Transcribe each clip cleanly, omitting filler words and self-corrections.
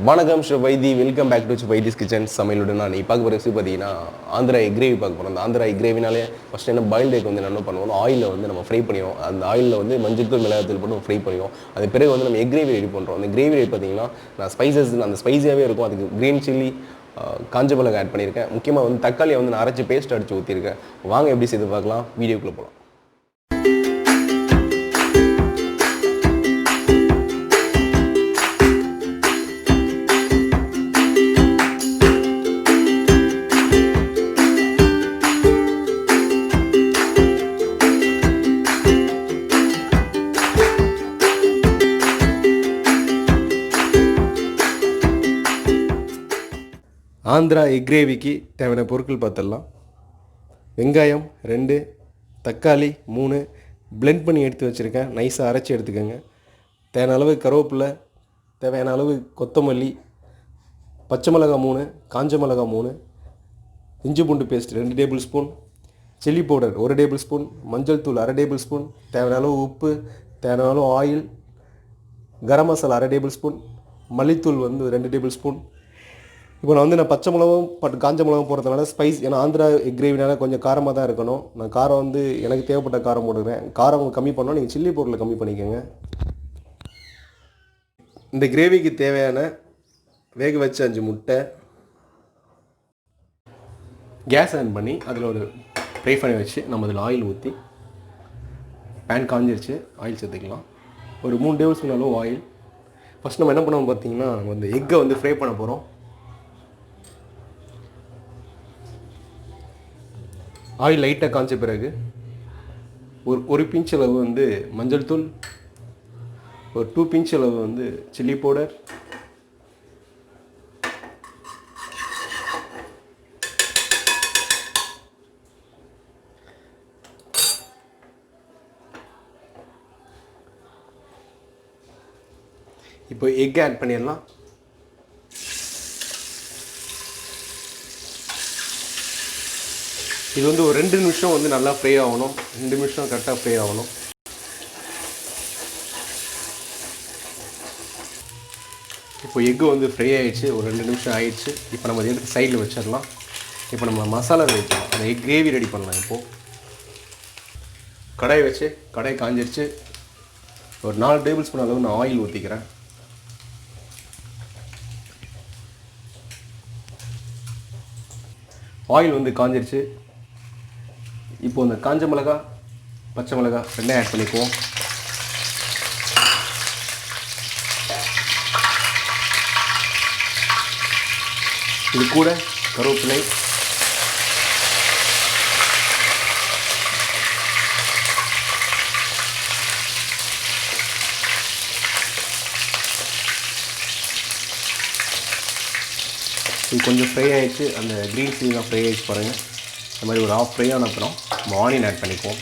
வணக்கம் ஸ்ரீ வைத்தி, welcome back to வைத்திஸ் kitchen. சமையலுட நான் நீ பார்க்க போகிற ரெசிபி பார்த்தீங்கன்னா ஆந்திரா எக் கிரேவி பார்க்க போகிறோம். அந்த ஆந்திரா எக் கிரேவினாலே ஃபஸ்ட் என்ன பாயில்டு எக் வந்து என்ன பண்ணுவோம், ஆயிலில் வந்து நம்ம ஃப்ரை பண்ணிடுவோம். அந்த ஆயிலில் வந்து மஞ்சள் மிளகாத்தூள் போட்டு ஃப்ரை பண்ணிடுவோம். அது பிறகு வந்து நம்ம எக் கிரேவி ரெடி பண்ணுறோம். அந்த கிரேவி ரெடி பார்த்தீங்கன்னா நான் ஸ்பைசஸ் அந்த ஸ்பைஸியாகவே இருக்கும். அதுக்கு க்ரீன் சில்லி, காஞ்ச மிளகாய் ஆட் பண்ணியிருக்கேன். முக்கியமாக வந்து தக்காளியை வந்து நான் அரைச்சி பேஸ்ட் அடித்து ஊற்றிருக்கேன். வாங்க எப்படி செய்து பார்க்கலாம், வீடியோக்குள்ளே போகலாம். ஆந்திரா எக் கிரேவிக்கு தேவையான பொருட்கள் பார்த்துடலாம். வெங்காயம் 2, தக்காளி 3 பிளெண்ட் பண்ணி எடுத்து வச்சுருக்கேன். நைஸாக அரைச்சி எடுத்துக்கோங்க. தேவையான அளவு கருவேப்பிலை, தேவையான அளவு கொத்தமல்லி, பச்சை மிளகாய் 3, காஞ்ச மிளகாய் 3, இஞ்சி பூண்டு paste 2 tablespoon, chilli powder 1 tablespoon, மஞ்சள் தூள் 1/2 டேபிள் ஸ்பூன், தேவையான அளவு உப்பு, தேவையான அளவு oil, garam masala 1/2 table spoon, மல்லித்தூள் வந்து 2 டேபிள் ஸ்பூன். இப்போ நான் வந்து பச்சை மிளகும் காஞ்ச மிளகும் போடுறதுனால ஸ்பைஸ், ஏன்னா ஆந்திரா எக் கிரேவினால கொஞ்சம் காரமாக தான் இருக்கணும். நான் காரம் வந்து எனக்கு தேவைப்பட்ட காரம் போட்டுக்கிறேன். காரம் கம்மி பண்ணால் நீங்கள் சில்லி பவுடரில் கம்மி பண்ணிக்கோங்க. இந்த கிரேவிக்கு தேவையான வேக வச்ச 5 முட்டை, கேஸ் ஆன் பண்ணி அதில் ஒரு ஃப்ரை பண்ணி வச்சு நம்ம அதில் ஆயில் ஊற்றி, பேன் காஞ்சிருச்சு, ஆயில் சேர்த்துக்கலாம். ஒரு 3 டேபிள் ஸ்பூன் அளவு ஆயில். ஃபஸ்ட் நம்ம என்ன பண்ணுவோம் பார்த்தீங்கன்னா, நம்ம வந்து எக்கை வந்து ஃப்ரை பண்ண போகிறோம். ஆயில் லைட்டாக காய்ச்ச பிறகு ஒரு பிஞ்ச் அளவு வந்து மஞ்சள் தூள், ஒரு 2 பிஞ்ச் அளவு வந்து சில்லி பவுடர், இப்போ எக் ஆட் பண்ணிடலாம். இது வந்து ஒரு 2 நிமிஷம் வந்து நல்லா ஃப்ரை ஆகணும். 2 நிமிஷம் கரெக்டாக ஃப்ரை ஆகணும். இப்போ எக்கு வந்து ஃப்ரை ஆகிடுச்சு, ஒரு 2 நிமிஷம் ஆகிடுச்சு. இப்போ நம்ம அதை எடுத்து சைடில் வச்சிடலாம். இப்போ நம்ம மசாலா ரெடி பண்ணலாம், அந்த எக் கிரேவி ரெடி பண்ணலாம். இப்போது கடாய் வச்சு, கடாய் காஞ்சிருச்சு. ஒரு 4 டேபிள் ஸ்பூன் அளவு நான் ஆயில் ஊற்றிக்கிறேன். ஆயில் வந்து காஞ்சிருச்சு. இப்போ இந்த காஞ்ச மிளகாய், பச்சை மிளகாய் 2 ஆட் பண்ணிக்குவோம். இது கூட கருவேப்பிலை, இது கொஞ்சம் ஃப்ரை ஆகிடுச்சு. அந்த க்ரீன் சில்லிலாம் ஃப்ரை ஆகிடுச்சு பாருங்கள். இந்த மாதிரி ஒரு ஹாஃப் ஃப்ரை ஆன அப்புறம் நம்ம ஆனியன் ஆட் பண்ணிக்குவோம்.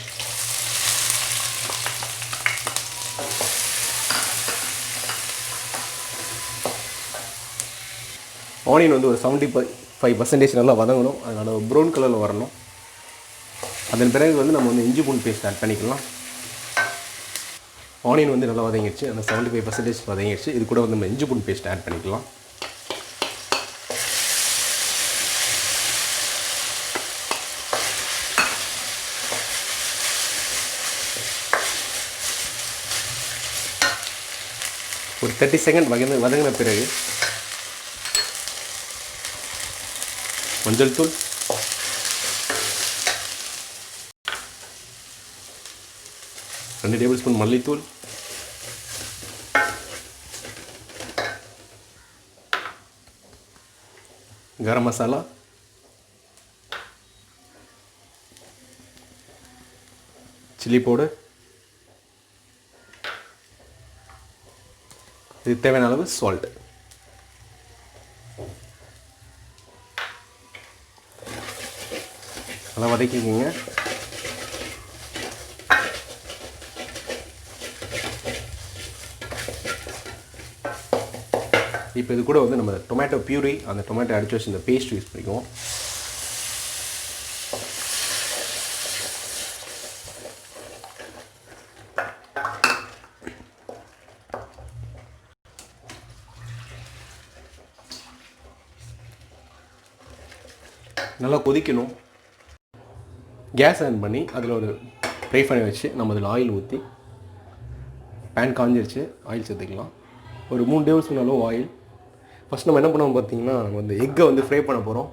ஆனியன் வந்து ஒரு 75% நல்லா வதங்கணும். அதனால் ஒரு ப்ரௌன் கலரில் வரணும். அதன் பிறகு வந்து நம்ம வந்து இஞ்சி பூண்டு பேஸ்ட் ஆட் பண்ணிக்கலாம். ஆனியன் வந்து நல்லா வதங்கிடுச்சு, அந்த 75% வதங்கிடுச்சு. இது கூட வந்து நம்ம இஞ்சி பூண்டு பேஸ்ட் ஆட் பண்ணிக்கலாம். ஒரு 30 செகண்ட் வதங்கின பிறகு மஞ்சள் தூள், ரெண்டு டேபிள் ஸ்பூன் மல்லித்தூள், கரம் மசாலா, சில்லி பவுடர், இது தேவையான அளவு சால்ட். நல்லா வதக்கிக்கோங்க. இப்போ இது கூட வந்து நம்ம டொமேட்டோ பியூரி, அந்த டொமேட்டோ அடித்து வச்சு இந்த பேஸ்ட் யூஸ் பண்ணிக்குவோம். நல்லா கொதிக்கணும். கேஸ் ஆன் பண்ணி அதில் ஒரு ஃப்ரை பண்ணி வச்சு நம்ம அதில் ஆயில் ஊற்றி, பேன் காஞ்சிருச்சு, ஆயில் சேர்த்துக்கலாம். ஒரு 3 டேபிள் ஸ்பூன் அளவு ஆயில். ஃபஸ்ட் நம்ம என்ன பண்ணுவோம் பார்த்தீங்கன்னா, நம்ம வந்து எக்கை வந்து ஃப்ரை பண்ண போகிறோம்.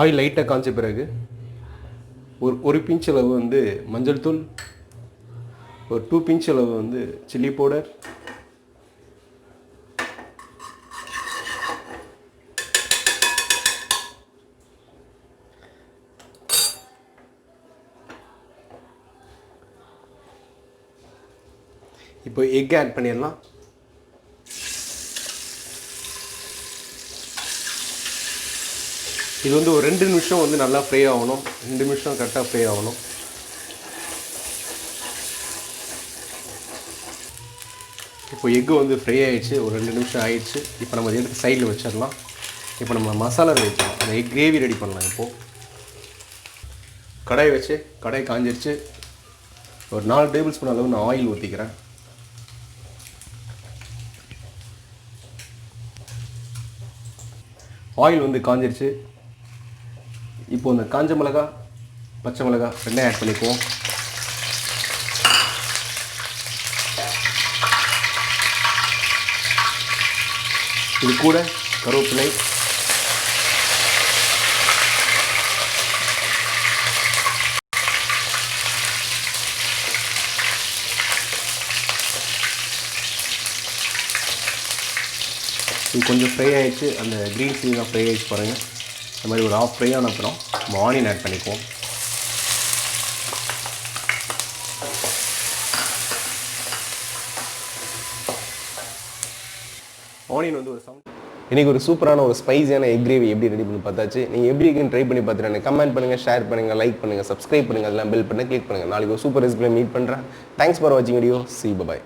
ஆயில் லைட்டாக காய்ச்ச பிறகு ஒரு பிஞ்ச் அளவு வந்து மஞ்சள் தூள், ஒரு 2 பிஞ்ச் அளவு வந்து சில்லி பவுடர், இப்போ எக் ஆட் பண்ணிடலாம். இது வந்து ஒரு 2 நிமிஷம் வந்து நல்லா ஃப்ரை ஆகணும். 2 நிமிஷம் கரெக்டாக ஃப்ரை ஆகணும். இப்போ எக்கு வந்து ஃப்ரை ஆகிடுச்சு. ஒரு 2 நிமிஷம் ஆகிடுச்சு. இப்போ நம்ம எடுத்து சைடில் வச்சிடலாம். இப்போ நம்ம மசாலா ரெடி பண்ணலாம். அந்த எக் கிரேவி ரெடி பண்ணலாம். இப்போது கடாய் வச்சு, கடாய் காஞ்சிருச்சு. ஒரு 4 டேபிள் ஸ்பூன் அளவு நான் ஆயில் ஊற்றிக்கிறேன். ஆயில் வந்து காஞ்சிருச்சு. இப்போ இந்த காஞ்ச மிளகா, பச்சை மிளகா ரெண்டையும் ஆட் பண்ணிக்குவோம். இது கூட கருவேப்பிலை, இது கொஞ்சம் ஃப்ரை ஆகிடுச்சு. அந்த க்ரீன் சில்லிலாம் ஃப்ரை ஆகிடுச்சு பாருங்கள். இந்த மாதிரி ஒரு ஆஃப் ஃப்ரை ஆன அப்புறம் நம்ம ஆனியன் ஆட் பண்ணிக்குவோம். ஆனியன் வந்து ஒரு இன்றைக்கி ஒரு சூப்பரான ஒரு ஸ்பைஸியான எக் கிரேவி எப்படி ரெடி பண்ணி பார்த்தாச்சு. நீங்கள் எப்படி இருக்குன்னு ட்ரை பண்ணி பார்த்துட்டு எனக்கு கமெண்ட் பண்ணுங்கள், ஷேர் பண்ணுங்கள், லைக் பண்ணுங்கள், சப்ஸ்கிரைப் பண்ணுங்கள், அதெல்லாம் பெல் பண்ணி கிளிக் பண்ணுங்கள். நாளைக்கு ஒரு சூப்பர் ரெசிபியில் மீட் பண்ணுறேன். தேங்க்ஸ் ஃபார் வாட்சிங் வீடியோ. See you, bye.